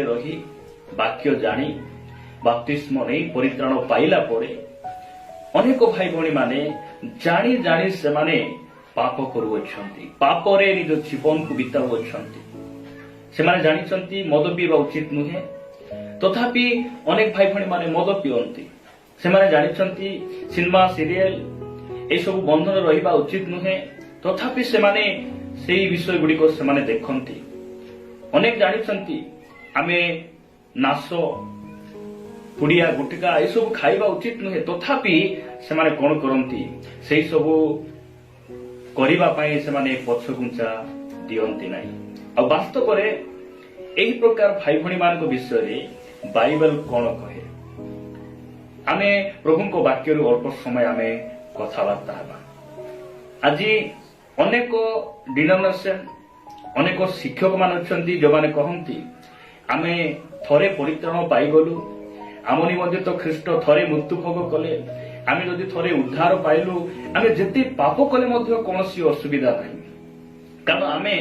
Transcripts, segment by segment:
रही वाक्य जानी बाप्तिस्म नहीं परित्राण पाइला परे अनेक भाई भौणी माने जानी जानी से माने पाप करुअछंती पापरे निज जीवन को बिताउछंती से माने जानिछंती मद पीवा उचित नुहे तथापि अनेक भाई भौणी माने मद पियंती से माने जानिछंती सिनेमा सीरियल ए सब बंधन रहिबा उचित नुहे तथापि से माने सेही विषय गुड़िक से माने देखंती अनेक जानिछंती आमे नाश पुड़िया गुटिका ये सब खाइबा उचित नुहे तथापि से माने कौन करती से सब करिबा पई से माने पछगुंचा दियंती नाही आ वास्तव रे एही प्रकार भाई भणी मान विषय रे बाइबल कौन कहे आमे प्रभु को वाक्य रु अल्प समय आमे कथाबार्ता हेबा आज अनेक डिनोमिनेशन अनेक शिक्षक मान अछंती जो माने कहंती आमे थरे परित्राण पाइगलु आम निमंते तो ख्रीष्ट थरे मृत्यु भोग कले आमे जदि थरे उद्धार पाइलु आमे जेते पाप कले मध्य कोनोसी असुविधा नाही कारण आमे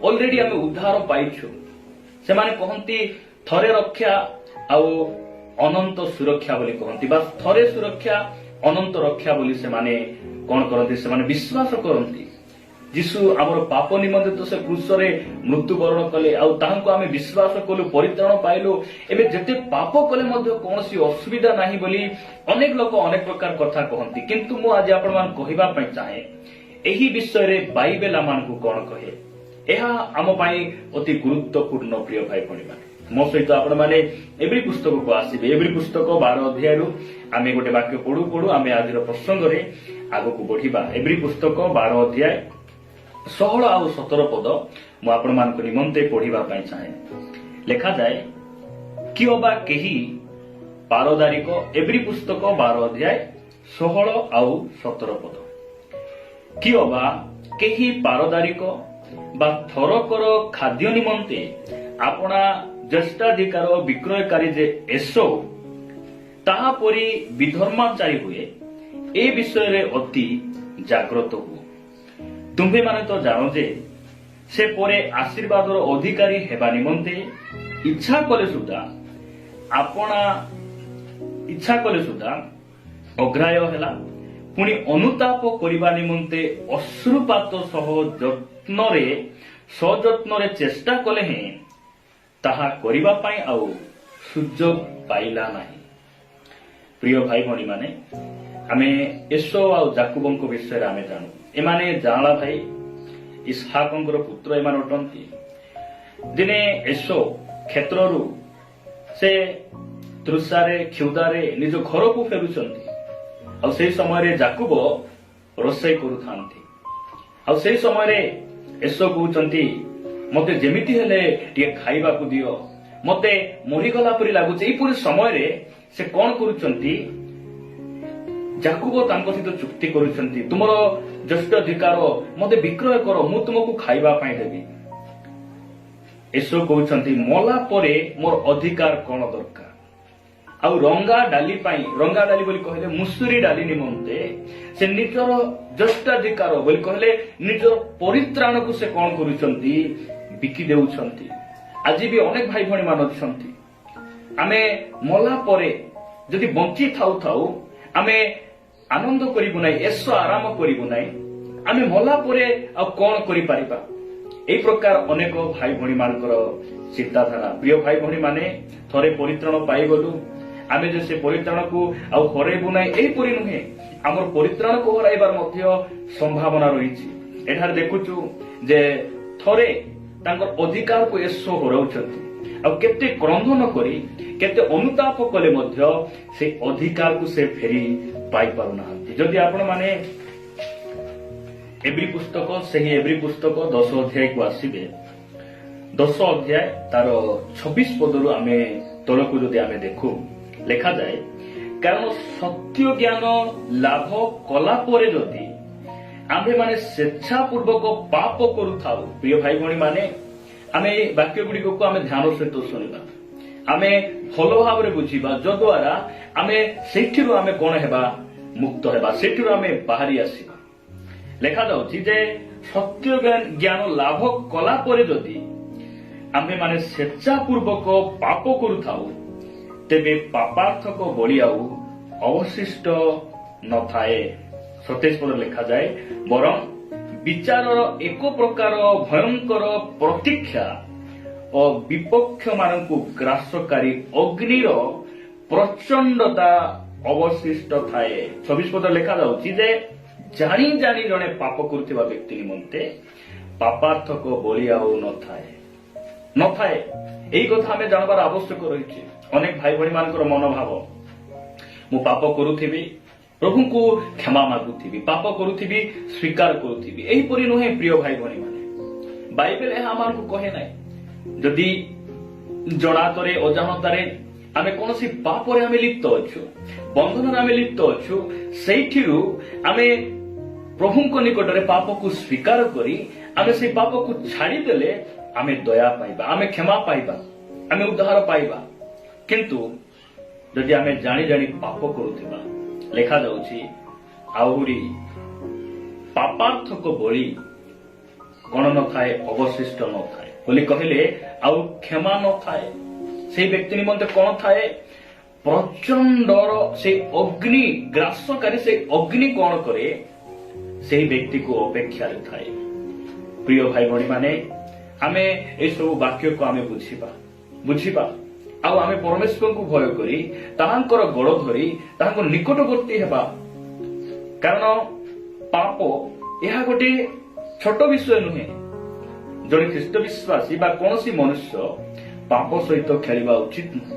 ऑलरेडी आमे उद्धार पाइछु से माने कहंती थरे रक्षा आ अनंत सुरक्षा बोली कहंती बस थरे सुरक्षा अनंत रक्षा बोली से माने कोन करंती से माने विश्वास करंती जीशु आमर पाप निमंते तो से क्रूसरे मृत्युवरण कले आउ आमे विश्वास कलु परित्राण पाइलु एबे जेते पाप कले मध्य कोनोसी असुविधा नाही बोली अनेक लोक अनेक प्रकार कथा कहंती किंतु मु आज आपण मान कहिबा पई चाहे एही विषय रे बाइबल आमान को कोन कहे एहा आम पई अति गुरुत्वपूर्ण प्रिय भाई भणी माने मो सहित आपण माने एवरी पुस्तक को आसीबे एवरी पुस्तक 12 अध्याय रु आमे गोटे वाक्य पढु पढु आमे आज रो प्रसंग रे आगो को बढ़िबा एवरी पुस्तक 12 अध्याय 16 आ 17 पद मु आपण मान को निमंते पढ़िबा पई चाहे लेखा जाए कि ओबा केही पारदारिक एवरी पुस्तक 12 अध्याय 16 आ 17 पद कि ओबा केही पारदारिक बा थरकर खाद्य निमंते आपना ज्येष्ठाधिकार विक्रयकारी जे एसो ताहा परी विधर्माचारी हुए ए विषय रे अति जागृत हुए तुम्भे माने तो जानो जे से परे आशीर्वादर अधिकारी हेबा निमंते इच्छा कले सुधा अग्राह्य हेला पुणी अनुताप करिबा निमंते अश्रुपात सह सजत्न रे चेष्टा कले हे ताहा करिबा पई आउ सुजोग पाइला नाही प्रिय भाई भणी माने आमे एसो आ जाकुबंको विषय आमे जानू एमाने जाला भाई इसहाकंकर पुत्र एमान अटंती दिने एसो क्षेत्ररु से तृषारे क्षुदारे निज घर को फेरुचंती आ सेही समय रे जाकुब रोसई करूथांती आ सेही समय रे एसो कहउचंती मते जेमिति हेले टिके खाइबा को दियो मते मरि गला परि लागुचे एई पुरी समय रे से कोन करूचंती जाकुब तांको सहित चुक्ति करूचंती तुमरो ज्येष्ठ अधिकार मते विक्रय करो मु तुमको खाइबा पई देबी एसो कहउचंती मला परे मोर अधिकार कोन दरकार आ रंगा डाली बोली कहले मुसुरी डाली निमंते से निजर ज्येष्ठाधिकार बोली कहले निजर परित्राण को से कोन करूचंती बिकी देउछंती आज भी अनेक भाई भणी मान अछंती आमे मला परे जदि बंची थाउ थाउ आमे आनंद करिबु नै ऐसो आराम करिबु नै आमे मला परे आ कोन करि परिबा एई प्रकार अनेक भाई भणी मानकर चिंताधारा प्रिय भाई भणी माने थरे परित्राण पाइ गलु आमे जे से परित्राण को आ हरैबु नै एई परि नुहे हमर परित्राण को हराइबार मध्य संभावना रहिछि एठार देखुछु जे थरे तांकर अधिकार को एसो हराउछंती आ केते क्रंदन करी केते अनुताप कले मध्य से अधिकार को से फेरी पाई पारु नाहंती जदि आपण माने एवरी पुस्तक सही एवरी पुस्तक 10 अध्याय को आसीबे 10 अध्याय तार 26 पदरु आमे तळकु जदि आमे देखु लेखा जाए कारण सत्य ज्ञान लाभ कला परे जदि आमे माने स्वेच्छापूर्वक पाप करूथाउ प्रिय भाई भणी माने आमे वाक्य गुडी को आमे ध्यान सहित सुनिबा आमे भलो भाबरे बुझिबा जो द्वारा आमे सेठिरु आमे कोन हेबा मुक्त हेबा सेठिरु आमे बाहरी आसीबा लेखा जाउछि जे सत्य ज्ञान लाभ कला परे जदि आम्भे माने स्वेच्छापूर्वक पाप करुथाउ तेबे पापार्थक बलि आउ अवशिष्ट न थाए। 27 पद लिखा जाए, बरं विचारर एक प्रकार भयंकर प्रतीक्षा और विपक्ष मानकु ग्रासकारी अग्निर प्रचंडता अवशिष्ट थाए। 26 पद लिखा जाउछि जे जानी जानी जने पाप करुथिबा व्यक्ति निमंते पापार्थक बलि आउ न थाए। एई कथा हमें जानबार आवश्यक रहिछि। अनेक भाई भणी मानकर मनोभाव, मु पाप करुथिबि प्रभु को क्षमा मागुथिबि, पाप करुथिबि स्वीकार करुथिबि, एही परि नुहे प्रिय भाई भणी माने। बाइबल एहा हमकु कहे नै जदि जणातरे अजाणतारे आमे कोनोसी पापरे आमे लिप्त अछु, बंधन आमे लिप्त अछु, सेठिरु आमे प्रभुଙ୍କ निकटरे पाप को स्वीकार करी आमे से पाप को छाड़ी देले आमे दया पाइबा, आमे क्षमा पाइबा, आमे उद्धार पाइबा। किंतु जदि आमे जानी जानी पाप करुथिबा, लेखा जाउछि आउरी पापार्थक बलि कोन न थाए, अवशिष्ट न थाए बोली कहले आउ क्षमा न थाए। से व्यक्ति निमंते कोन थाए, प्रचंडर से अग्नि ग्रासकारी से अग्नि कोन करे से व्यक्ति को अपेक्षा थाए। प्रिय भाई भणी माने आमे ए सब वाक्य को आमे बुझिबा आ आमे परमेश्वर को भय करी ताहांकर गोड़ धरी ताहांको निकटवर्ती हेबा। कारण पाप यह गोटे छोट विषय नुहे। जड़े ख्रीष्ट विश्वासी बा कोनोसी मनुष्य पाप सहित खेलिबा उचित नुहे,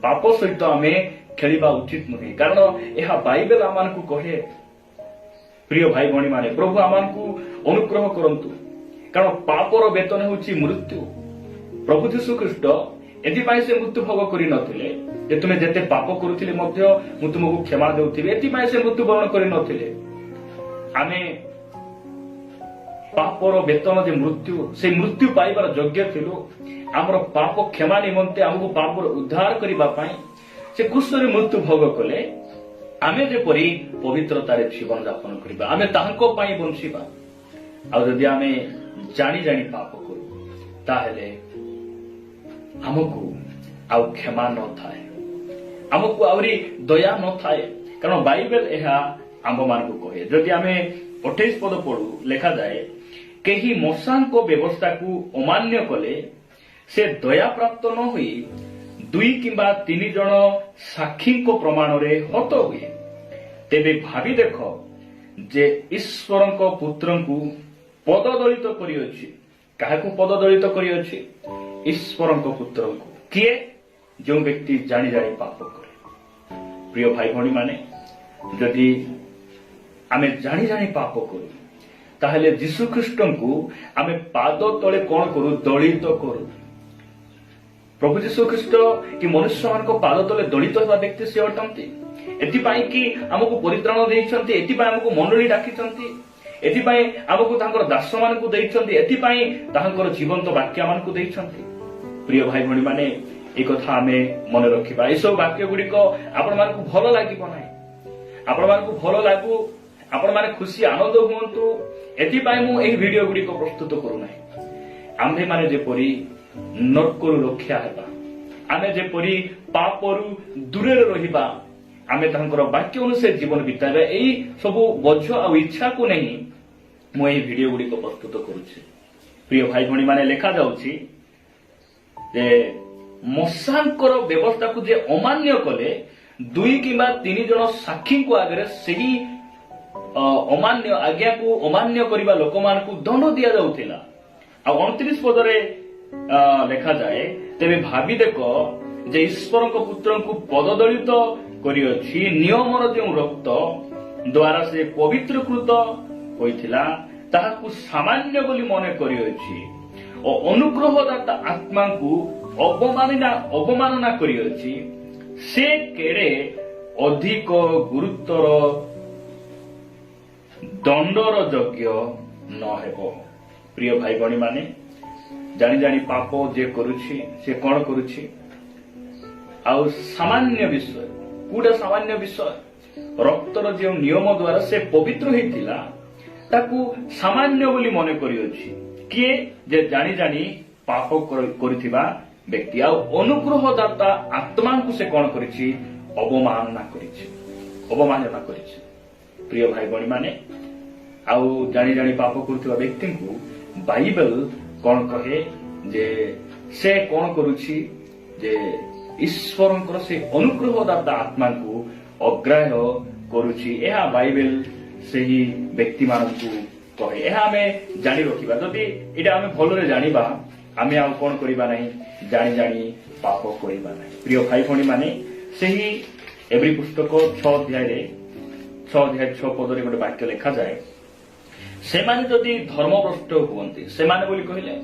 पाप सहित आमे खेलिबा उचित नुहे। कारण यह बाइबल आमानकु कहे, प्रिय भाई भणी माने प्रभु आमानकु अनुग्रह करंतु, कारण पापर वेतन होछि मृत्यु। प्रभु यीशु ख्रीष्ट एथिपाई से मृत्यु भोग करि नथिले जे तुमे जेते पाप करुथिले मध्य मु तुमको क्षमा देउथिबे, एथिपाई से मृत्यु वरण करि नथिले। आमे पापर वेतन जे मृत्यु, से मृत्यु पाइबार योग्य थिलु। हमर पाप क्षमा निमंते हमको पापर उद्धार करिबा पई से क्रूसरे मृत्यु भोग कले। आमे जेपरि पवित्रतारे जीवन यापन करिबा, आमे ताहांको पई बंचिबा। आ जदि आमे जानी जानी पाप करू ताहेले हमको आउ क्षमा न थाए, हमको आवरी दया न थाए। कारण बाइबल एहा आम मानकु कहे। जदि आमे 28 पद पढ़ू, लेखा जाए, केही मशांको व्यवस्था को अमान्य कले से दया प्राप्त न हुई 2 किंबा 3 जन साक्षी को प्रमाण रे हत हुए। तेबे भावी देख जे ईश्वर पुत्र को पददलित करिअछि। काहाकु पददलित करिअछि? ईश्वर पुत्र को। किए? जो व्यक्ति जानी जानी पाप करे। प्रिय भाई भणी माने जदि आमे जानी जानी पाप करू ताहले यीशु ख्रीष्ट को आमे पाद तले कोन करू? दलित करू। प्रभु यीशु ख्रीष्ट कि मनुष्य मान को पाद तले दलित होगा व्यक्ति से अटंती। एथिपाई कि हमको परित्राण देइछंती, एथिपाई हमको मंडली डाकिछंती, एथिपाई हमको तांकर दास मान को देइछंती, एथिपाई तांकर जीवंत वाक्य मान को देइछंती। प्रिय भाई भणी माने एक कथा हमें मन रखिबा। ए सब वाक्य गुडी को आपण मान को भलो लागिबो नाही, आपण मान को भलो लागू, आपण माने खुशी आनंद हुंतु, एथिपाई मु एही वीडियो गुडी को प्रस्तुत करू नाही। आम्भे माने जेपरि नरकरु रक्षा हेबा, आमे जेपरि पापरु दूरे रहिबा, आमे तांकर वाक्य अनुसार जीवन बिताबा, एही सब बोझ आ इच्छा को नहीं मु एही वीडियो गुडी को प्रस्तुत करूछि। प्रिय भाई भणी माने लेखा जाउछि जे मशांकर व्यवस्था को जे अमान्य कले 2 किंबा 3 जन साक्षी को आगे सही अमान्य आज्ञा को अमान्य करबा लोक मान को दंड दिया जाउथिला। आ 29 पदरे लेखा जाए, तेबे भावी देख जे ईश्वर पुत्र को पददलित करिअछि, नियमर जो रक्त द्वारा से पवित्रकृत होइथिला ताहाकु सामान्य बोली मने करिअछि और अनुग्रहदाता आत्मा को अवमानना करिअछि, से केड़े अधिक गुरुतर दंडर योग्य न हेबो। प्रिय भाई भणी माने जानी जानी पाप जे करुछि से कोन करुछि? आउ सामान्य विषय कूड़ा सामान्य विषय रक्तर जो नियम द्वारा से पवित्र होइथिला ताकू सामान्य बोली मने करिअछि। किए जे जानी जानी ପାପ କରିଥିବା ବ୍ୟକ୍ତି ଆଉ ଅନୁଗ୍ରହଦାତା ଆତ୍ମାଙ୍କୁ ସେ କଣ କରିଛି? ଅବମାନନା କରିଛି। ପ୍ରିୟ ଭାଇ ଭଉଣୀ ମାନେ, ଆଉ ଜାଣି ଜାଣି ପାପ କରୁଥିବା ବ୍ୟକ୍ତିଙ୍କୁ ବାଇବେଲ କଣ କହେ ଯେ ସେ କଣ କରୁଛି? ଯେ ଈଶ୍ୱରଙ୍କର ସେ ଅନୁଗ୍ରହଦାତା ଆତ୍ମାଙ୍କୁ ଅଗ୍ରାହ୍ୟ କରୁଛି। ଏହା ବାଇବେଲ ସେହି ବ୍ୟକ୍ତିମାନଙ୍କୁ କହେ। ଏହା ଆମେ ଜାଣି ରଖିବା। ଯଦି ଏଇଟା ଆମେ ଭଲରେ ଜାଣିବା, ଆମେ ଆଉ କଣ କରିବା ନାହିଁ? ଜାଣି ଜାଣି ପାପ କରିବା ନାହିଁ। ପ୍ରିୟ ଭାଇ ଭଉଣୀ ମାନେ, ସେହି ଏବ୍ରୀ ପୁସ୍ତକ 6 ଅଧ୍ୟାୟ 6 ପଦରେ ଗୋଟେ ବାକ୍ୟ ଲେଖାଯାଏ, ସେମାନେ ଯଦି ଧର୍ମଭ୍ରଷ୍ଟ ହୁଅନ୍ତି, ସେମାନେ ବୋଲି କହିଲେ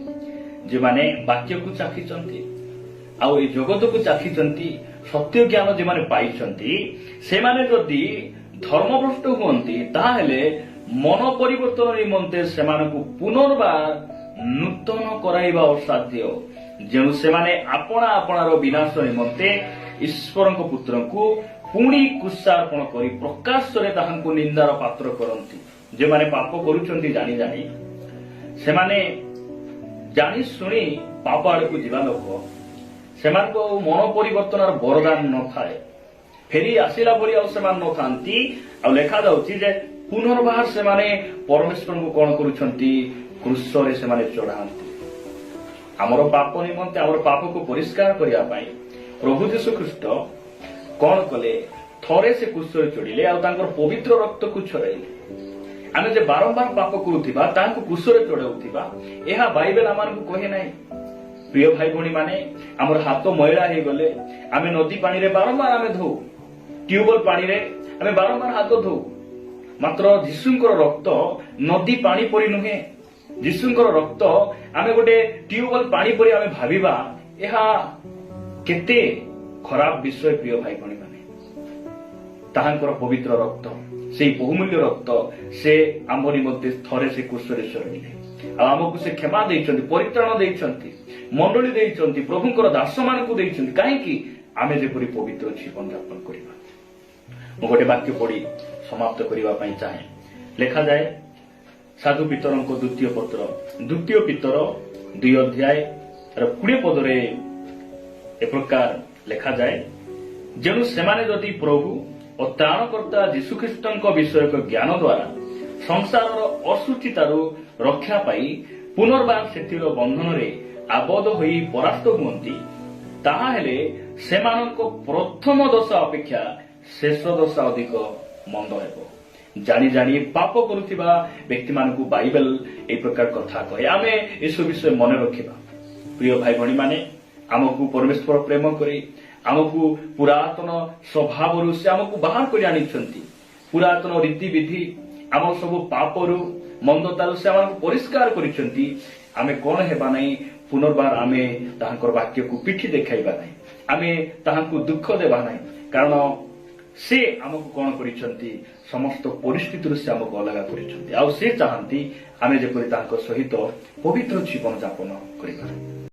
ଯେଉଁମାନେ ବାକ୍ୟକୁ ଚାଖିଛନ୍ତି ଆଉ ଏ ଜଗତକୁ ଚାଖିଛନ୍ତି, ସତ୍ୟ ଜ୍ଞାନ ଯେଉଁମାନେ ପାଇଛନ୍ତି, ସେମାନେ ଯଦି ଧର୍ମଭ୍ରଷ୍ଟ ହୁଅନ୍ତି, ତାହେଲେ ମନ ପରିବର୍ତ୍ତନ ନିମନ୍ତେ ସେମାନଙ୍କୁ ପୁନର୍ବାର ନୂତନ କରାଇବା ଅସାଧ୍ୟ। ଯେଣୁ ସେମାନେ ଆପଣାର ବିନାଶ ନିମନ୍ତେ ଈଶ୍ୱରଙ୍କ ପୁତ୍ରଙ୍କୁ ପୁଣି କୁଶାର୍ପଣ କରି ପ୍ରକାଶରେ ତାହାଙ୍କୁ ନିନ୍ଦାର ପାତ୍ର କରନ୍ତି। ଯେଉଁମାନେ ପାପ କରୁଛନ୍ତି ଜାଣି ଜାଣି, ସେମାନେ ଜାଣି ଶୁଣି ପାପ ଆଡକୁ ଯିବା ଲୋକ, ସେମାନଙ୍କ ମନ ପରିବର୍ତ୍ତନର ବରଦାନ ନଥାଏ, ଫେରି ଆସିଲା ଭଳି ଆଉ ସେମାନେ ନଥାନ୍ତି। ଆଉ ଲେଖାଯାଉଛି ଯେ ପୁନର୍ବାର ସେମାନେ ପରମେଶ୍ୱରଙ୍କୁ କଣ କରୁଛନ୍ତି? କ୍ରୁଶରେ ସେମାନେ ଚଢାନ୍ତି। ଆମର ପାପ ନିମନ୍ତେ, ଆମର ପାପକୁ ପରିଷ୍କାର କରିବା ପାଇଁ ପ୍ରଭୁ ଯୀଶୁ ଖ୍ରୀଷ୍ଟ କଣ କଲେ? ଥରେ ସେ କ୍ରୁଶରେ ଚଢିଲେ ଆଉ ତାଙ୍କର ପବିତ୍ର ରକ୍ତକୁ ଛଡ଼ାଇଲେ। ଆମେ ଯେ ବାରମ୍ବାର ପାପ କରୁଥିବା, ତାଙ୍କୁ କ୍ରୁଶରେ ଚଢାଉଥିବା, ଏହା ବାଇବେଲ ଆମମାନଙ୍କୁ କହେ ନାହିଁ। ପ୍ରିୟ ଭାଇ ଭଉଣୀ ମାନେ, ଆମର ହାତ ମଇଳା ହେଇଗଲେ ଆମେ ନଦୀ ପାଣିରେ ବାରମ୍ବାର ଆମେ ଧୋଉ, ଟ୍ୟୁବୱେଲ ପାଣିରେ ଆମେ ବାରମ୍ବାର ହାତ ଧୋଉ। ମାତ୍ର ଯୀଶୁଙ୍କର ରକ୍ତ ନଦୀ ପାଣି ପରି ନୁହେଁ। ଯୀଶୁଙ୍କର ରକ୍ତ ଆମେ ଗୋଟେ ଟ୍ୟୁବୱେଲ ପାଣି ପରି ଆମେ ଭାବିବା, ଏହା କେତେ ଖରାପ ବିଷୟ। ପ୍ରିୟ ଭାଇ ଭଉଣୀ ମାନେ, ତାହାଙ୍କର ପବିତ୍ର ରକ୍ତ, ସେଇ ବହୁମୂଲ୍ୟ ରକ୍ତ, ସେ ଆମ ନିମନ୍ତେ ଥରେ ସେ କ୍ରୁଶରେ ଚଢ଼ିଲେ ଆଉ ଆମକୁ ସେ କ୍ଷମା ଦେଇଛନ୍ତି, ପରିତ୍ରାଣ ଦେଇଛନ୍ତି, ମଣ୍ଡଳୀ ଦେଇଛନ୍ତି, ପ୍ରଭୁଙ୍କର ଦାସମାନଙ୍କୁ ଦେଇଛନ୍ତି। କାହିଁକି? ଆମେ ଯେପରି ପବିତ୍ର ଜୀବନ ଯାପନ କରିବା। ମୁଁ ଗୋଟେ ବାକ୍ୟ ପଢି ସମାପ୍ତ କରିବା ପାଇଁ ଚାହେଁ। ଲେଖାଯାଏ ସାଧୁ ପିତରଙ୍କ ଦ୍ୱିତୀୟ ପିତର 2 ଅଧ୍ୟାୟ 20 ପଦରେ ଏ ପ୍ରକାର ଲେଖାଯାଏ, ଯେଣୁ ସେମାନେ ଯଦି ପ୍ରଭୁ ଓ ତ୍ରାଣକର୍ତ୍ତା ଯୀଶୁଖ୍ରୀଷ୍ଟଙ୍କ ବିଷୟକ ଜ୍ଞାନ ଦ୍ୱାରା ସଂସାରର ଅସୁଚିତାରୁ ରକ୍ଷା ପାଇ ପୁନର୍ବାର ସେଥିର ବନ୍ଧନରେ ଆବଦ୍ଧ ହୋଇ ପରାସ୍ତ ହୁଅନ୍ତି, ତାହାହେଲେ ସେମାନଙ୍କ ପ୍ରଥମ ଦଶା ଅପେକ୍ଷା ଶେଷ ଦଶା ଅଧିକ ମନ୍ଦ ହେବ। ଜାଣି ଜାଣି ପାପ କରୁଥିବା ବ୍ୟକ୍ତିମାନଙ୍କୁ ବାଇବେଲ ଏହି ପ୍ରକାର କଥା କହେ। ଆମେ ଏସବୁ ବିଷୟ ମନେ ରଖିବା। ପ୍ରିୟ ଭାଇ ଭଉଣୀ ମାନେ, ଆମକୁ ପରମେଶ୍ୱର ପ୍ରେମ କରି ଆମକୁ ପୁରାତନ ସ୍ୱଭାବରୁ ସେ ଆମକୁ ବାହାର କରି ଆଣିଛନ୍ତି। ପୁରାତନ ରୀତିବିଧି, ଆମ ସବୁ ପାପରୁ, ମନ୍ଦତାରୁ ସେ ଆମକୁ ପରିଷ୍କାର କରିଛନ୍ତି। ଆମେ କଣ ହେବା ନାହିଁ? ପୁନର୍ବାର ଆମେ ତାହାଙ୍କର ବାକ୍ୟକୁ ପିଠି ଦେଖାଇବା ନାହିଁ, ଆମେ ତାହାଙ୍କୁ ଦୁଃଖ ଦେବା ନାହିଁ। କାରଣ ସେ ଆମକୁ କଣ କରିଛନ୍ତି? ସମସ୍ତ ପରିସ୍ଥିତିରୁ ସେ ଆମକୁ ଅଲଗା କରିଛନ୍ତି। ଆଉ ସେ ଚାହାନ୍ତି ଆମେ ଯେପରି ତାଙ୍କ ସହିତ ପବିତ୍ର ଜୀବନ ଯାପନ କରିବା।